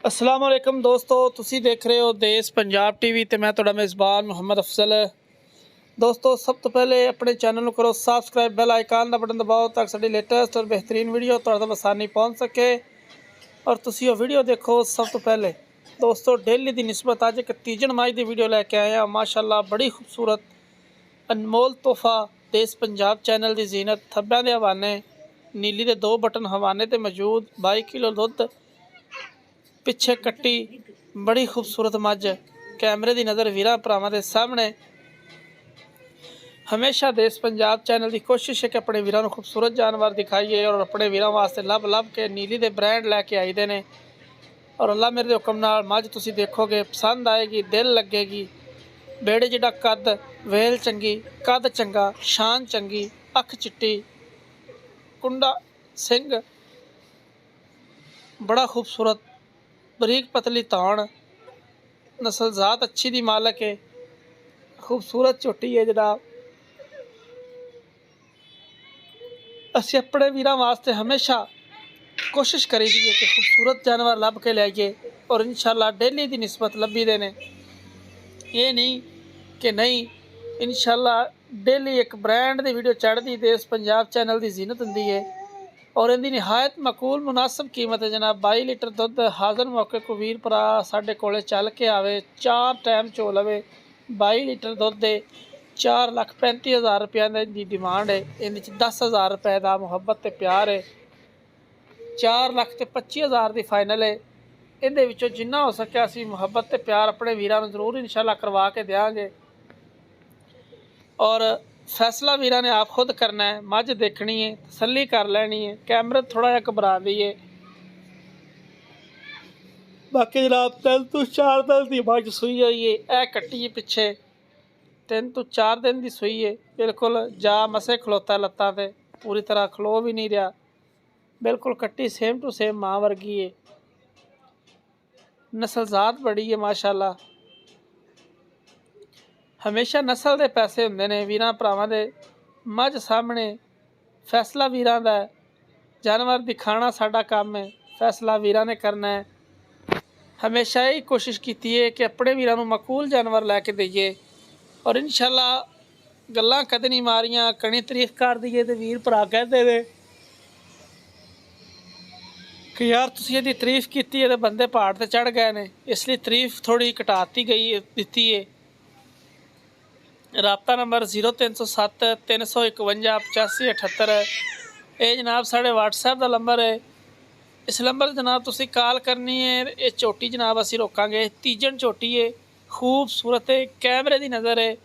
अस्सलाम वालेकुम दोस्तों, तुसी देख रहे हो देश पंजाब टीवी ते मैं तुहाडा मेज़बान मुहम्मद अफजल। दोस्तों सब तो पहले अपने चैनल को करो सबसक्राइब, बेल आइकन का बटन दबाओ ताकि साडी लेटेस्ट और बेहतरीन वीडियो तुहाडे तक आसानी पहुँच सके और तुसी वो वीडियो देखो सब तो पहले। दोस्तों डेली की निस्बत अज एक तीजन माई की वीडियो लैके आए हैं। माशाअल्लाह बड़ी खूबसूरत अनमोल तोहफा देश पंजाब चैनल की जीनत थब्बे के हवाने नीली के 2 बटन हवाने ते मौजूद 22 किलो दुध पिछे कट्टी बड़ी खूबसूरत मझ कैमरे की नज़र वीर भरावां दे सामने। हमेशा देश पंजाब चैनल की कोशिश है कि अपने वीरों को खूबसूरत जानवर दिखाइए और अपने वीरों वास्ते लभ लभ के नीली के ब्रांड लैके आई दे ने। और अल्लाह मेरे हुक्म नाल मझ तुसीं देखोगे पसंद आएगी, दिल लगेगी। बेड़े जिहड़ा कद, वेल चंगी, कद चंगा, शान चंगी, अख चिट्टी, कुंडा सिंह बड़ा खूबसूरत, बरीक पतली ताण, नस्ल जात अच्छी दी मालक है, खूबसूरत झोटी है जनाब। असी अपने वीरों वास्ते हमेशा कोशिश करी दी है कि खूबसूरत जानवर लभ के लाइए और इंशाअल्लाह डेली की निस्बत लभी देने। ये नहीं कि नहीं, इंशाअल्लाह डेली एक ब्रांड की वीडियो चढ़ती देश पंजाब चैनल की जीनत होंदी है और इनकी निहायत मकूल मुनासिब कीमत है जनाब। 22 लीटर दुध हाजर मौके को वीर भरा साढ़े कोले चल के आवे, 4 टाइम चो लवे। 22 लीटर दुध दे 4,35,000 रुपये की डिमांड है। इन 10,000 रुपये का मुहब्बत ते प्यार है। 4,25,000 की फाइनल है। इहदे जिन्ना हो सके असी मुहब्बत ते प्यार अपने वीरों जरूर इंशाअल्लाह करवा के देंगे और फैसला वीरों ने आप खुद करना है। मझ देखनी है, तसली कर लैनी है। कैमरे थोड़ा जहा घबरा दी है। बाकी जनाब 3 तो 4 दिन की मझ सूई हुई है। यह कट्टी पिछे 3 तो 4 दिन की सूई है। बिल्कुल जा मसे खलोता लत्तां ते, पूरी तरह खलो भी नहीं रहा। बिल्कुल कट्टी सेम टू सेम माँ वर्गी है। नस्ल जात बड़ी है माशाअल्लाह। हमेशा नस्ल के पैसे होंदे ने वीरां भरावां दे। मझ सामने फैसला वीरां दा है। जानवर दिखाना साडा काम है, फैसला वीरां ने करना है। हमेशा यही कोशिश की है कि अपने वीरां नूं मकूल जानवर लैके दईए और इंशाअल्लाह गल्लां कदे नहीं मारियां, कणी तारीफ कर दईए तो वीर भरा कहते ने कि यार तुसीं इहदी तारीफ की है तो बंदे पहाड़ ते चढ़ गए ने, इसलिए तारीफ थोड़ी घटाती गई दी है। राबता नंबर 0307 351 8578 ये जनाब साढ़े व्हाट्सएप का नंबर है। इस नंबर जनाब तुसी कॉल करनी है। ये झोटी जनाब असी रोकांगे, तीजन झोटी है, खूबसूरत है, कैमरे की नज़र है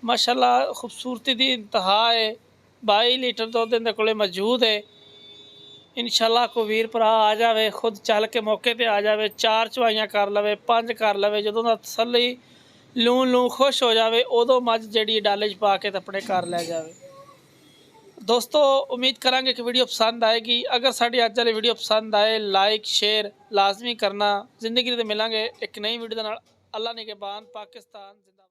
माशाअल्लाह, खूबसूरती की इंतहा है। 22 लीटर दुध इहदे कोले मौजूद है। इंशाअल्लाह को वीर भरा आ जाए, खुद चल के मौके पर आ जाए, 4 चवाइयाँ कर लवे, 5 कर लवे, जो का तसली लून लून खुश हो जाए उदों मझ जी डाले पा के तो अपने घर लै जाए। दोस्तों उम्मीद करांगे कि वीडियो पसंद आएगी। अगर साड़ी अज वाली वीडियो पसंद आए लाइक शेयर लाजमी करना। जिंदगी में मिलांगे एक नई वीडियो के नाल। अल्लाह निगहबान। पाकिस्तान जिंदाबाद।